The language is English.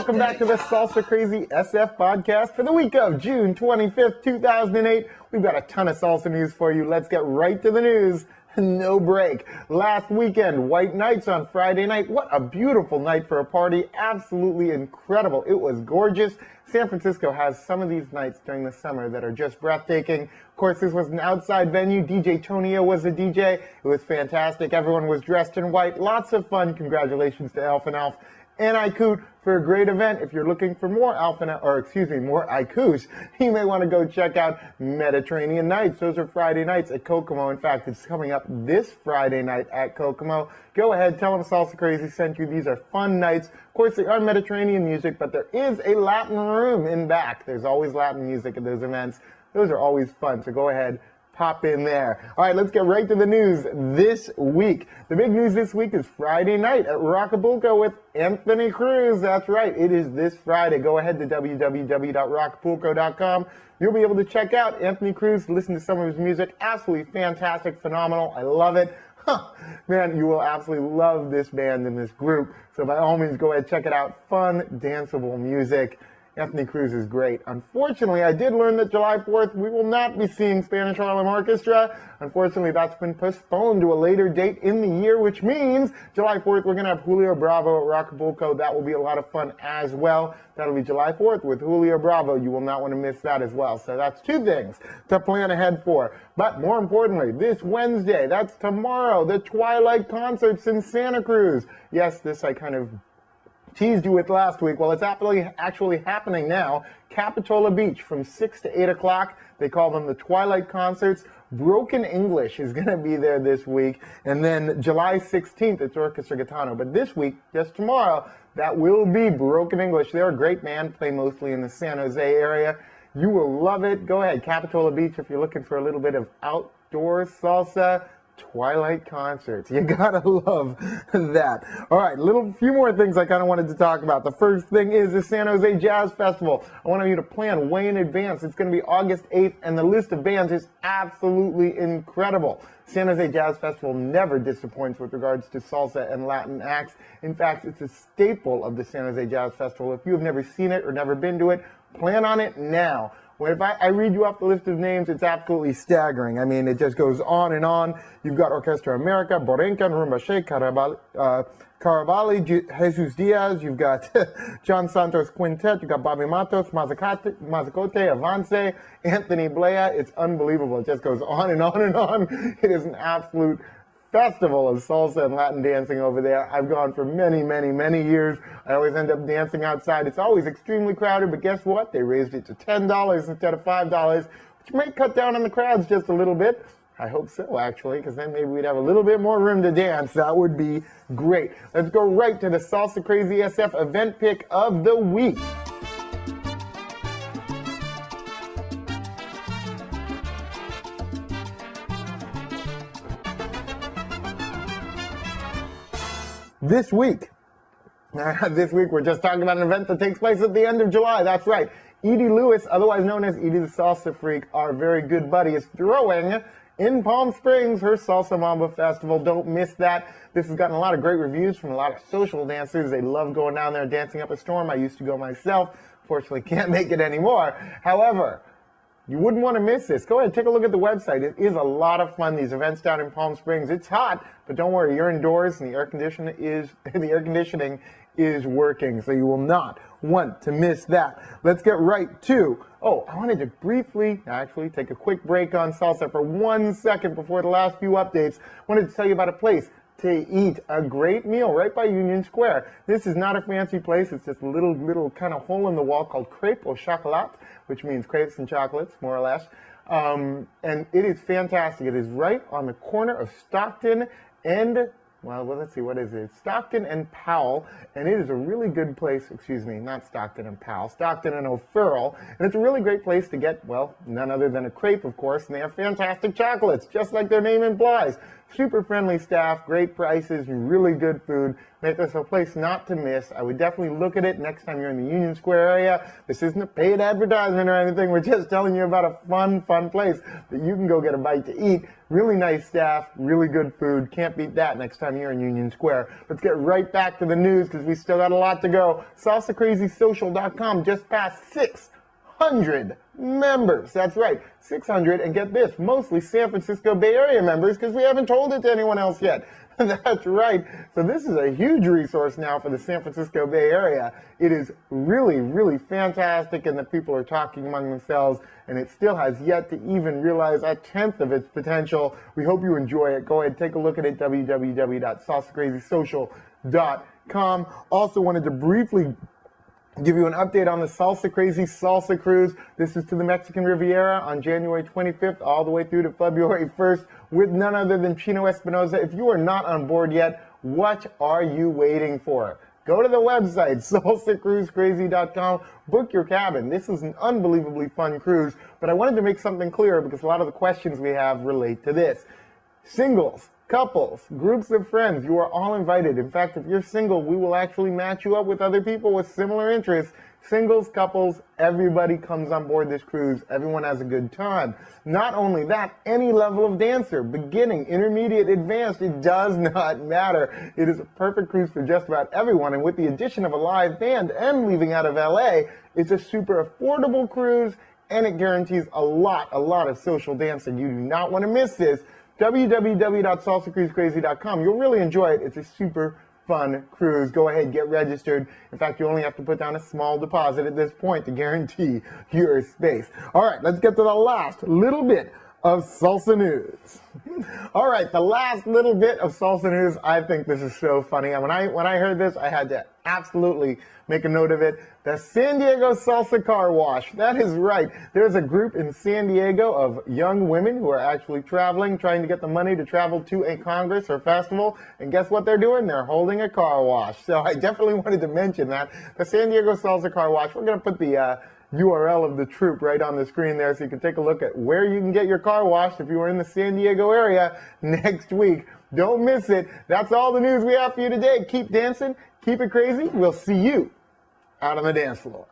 Welcome back to the Salsa Crazy SF podcast for the week of June 25th, 2008. We've got a ton of salsa news for you. Let's get right to the news. No break. Last weekend, White Nights on Friday night. What a beautiful night for a party. Absolutely incredible. It was gorgeous. San Francisco has some of these nights during the summer that are just breathtaking. Of course, this was an outside venue. DJ Tonio was the DJ. It was fantastic. Everyone was dressed in white. Lots of fun. Congratulations to Alf and Alf and Ikoot for a great event. If you're looking for more more Ikuts, you may want to go check out Mediterranean Nights. Those are Friday nights at Kokomo. In fact, it's coming up this Friday night at Kokomo. Go ahead, tell them Salsa Crazy sent you. These are fun nights. Of course, they are Mediterranean music, but there is a Latin room in back. There's always Latin music at those events. Those are always fun, so go ahead, pop in there. All right, let's get right to the news this week. The big news this week is Friday night at Rockapulco with Anthony Cruz. That's right, it is this Friday. Go ahead to www.rockapulco.com. You'll be able to check out Anthony Cruz, listen to some of his music. Absolutely fantastic, phenomenal. I love it. Man, you will absolutely love this band and this group. So by all means, go ahead, check it out. Fun, danceable music. Anthony Cruz is great. Unfortunately, I did learn that July 4th, we will not be seeing Spanish Harlem Orchestra. Unfortunately, that's been postponed to a later date in the year, which means July 4th, we're going to have Julio Bravo at Rockapulco. That will be a lot of fun as well. That'll be July 4th with Julio Bravo. You will not want to miss that as well. So that's two things to plan ahead for. But more importantly, this Wednesday, that's tomorrow, the Twilight Concerts in Santa Cruz. Yes, this I kind of teased you with last week. Well, it's actually happening now. Capitola Beach from 6 to 8 o'clock. They call them the Twilight Concerts. Broken English is going to be there this week. And then July 16th, it's Orchestra Gitano. But this week, just tomorrow, that will be Broken English. They're a great band, play mostly in the San Jose area. You will love it. Go ahead, Capitola Beach, if you're looking for a little bit of outdoor salsa. Twilight Concerts. You gotta love that. All right, few more things I kind of wanted to talk about. The first thing is the San Jose Jazz Festival. I want you to plan way in advance. It's going to be August 8th, and the list of bands is absolutely incredible. San Jose Jazz Festival never disappoints with regards to salsa and Latin acts. In fact, it's a staple of the San Jose Jazz Festival. If you have never seen it or never been to it, plan on it now. If I read you off the list of names, it's absolutely staggering. I mean, it just goes on and on. You've got Orquestra America, Borinquen, Rumba Shake, Caraballi, Jesus Diaz. You've got John Santos Quintet. You've got Bobby Matos, Mazzacote, Avance, Anthony Blea. It's unbelievable. It just goes on and on and on. It is an absolute festival of salsa and Latin dancing over there. I've gone for many, many, many years. I always end up dancing outside. It's always extremely crowded, but guess what? They raised it to $10 instead of $5, which might cut down on the crowds just a little bit. I hope so, actually, because then maybe we'd have a little bit more room to dance. That would be great. Let's go right to the Salsa Crazy SF event pick of the week. This week we're just talking about an event that takes place at the end of July. That's right. Edie Lewis, otherwise known as Edie the Salsa Freak, our very good buddy, is throwing in Palm Springs her Salsa Mamba Festival. Don't miss that. This has gotten a lot of great reviews from a lot of social dancers. They love going down there and dancing up a storm. I used to go myself. Fortunately, can't make it anymore. However, you wouldn't want to miss this. Go ahead, take a look at the website. It is a lot of fun. These events down in Palm Springs. It's hot, but don't worry, you're indoors and the air conditioning is working, so you will not want to miss that. Let's get right to, I wanted to briefly, actually, take a quick break on salsa for 1 second before the last few updates. I wanted to tell you about a place to eat a great meal right by Union Square. This is not a fancy place. It's just a little kind of hole in the wall called Crêpe au Chocolat, which means crepes and chocolates, more or less. And it is fantastic. It is right on the corner of Stockton and, let's see, what is it? Stockton and Powell. And it is a really good place, not Stockton and Powell, Stockton and O'Farrell. And it's a really great place to get, none other than a crepe, of course. And they have fantastic chocolates, just like their name implies. Super friendly staff, great prices, really good food. Make this a place not to miss. I would definitely look at it next time you're in the Union Square area. This isn't a paid advertisement or anything. We're just telling you about a fun place that you can go get a bite to eat. Really nice staff, really good food. Can't beat that next time you're in Union Square. Let's get right back to the news because we still got a lot to go. SalsaCrazySocial.com just passed 600 members. That's right, 600, and get this, mostly San Francisco Bay Area members because we haven't told it to anyone else yet. That's right. So this is a huge resource now for the San Francisco Bay Area. It is really fantastic, and the people are talking among themselves, and it still has yet to even realize a tenth of its potential. We hope you enjoy it. Go ahead, take a look at it, www.SalsaCrazySocial.com. Also wanted to briefly give you an update on the Salsa Crazy Salsa Cruise. This is to the Mexican Riviera on January 25th all the way through to February 1st with none other than Chino Espinosa. If you are not on board yet, what are you waiting for? Go to the website, SalsaCrazySF.com, book your cabin. This is an unbelievably fun cruise, but I wanted to make something clear because a lot of the questions we have relate to this. Singles, couples, groups of friends, you are all invited. In fact, if you're single, we will actually match you up with other people with similar interests. Singles, couples, everybody comes on board this cruise. Everyone has a good time. Not only that, any level of dancer, beginning, intermediate, advanced, it does not matter. It is a perfect cruise for just about everyone. And with the addition of a live band and leaving out of LA, it's a super affordable cruise, and it guarantees a lot of social dancing. You do not want to miss this. www.SalsaCrazySF.com. You'll really enjoy it. It's a super fun cruise. Go ahead, get registered. In fact, you only have to put down a small deposit at this point to guarantee your space. All right, let's get to the last little bit of salsa news. All right, the last little bit of salsa news. I think this is so funny. And when I heard this, I had to absolutely make a note of it. The San Diego Salsa Car Wash. That is right. There's a group in San Diego of young women who are actually traveling, trying to get the money to travel to a congress or festival. And guess what they're doing? They're holding a car wash. So I definitely wanted to mention that. The San Diego Salsa Car Wash. We're going to put the URL of the troupe right on the screen there so you can take a look at where you can get your car washed if you are in the San Diego area next week. Don't miss it. That's all the news we have for you today. Keep dancing. Keep it crazy. We'll see you out on the dance floor.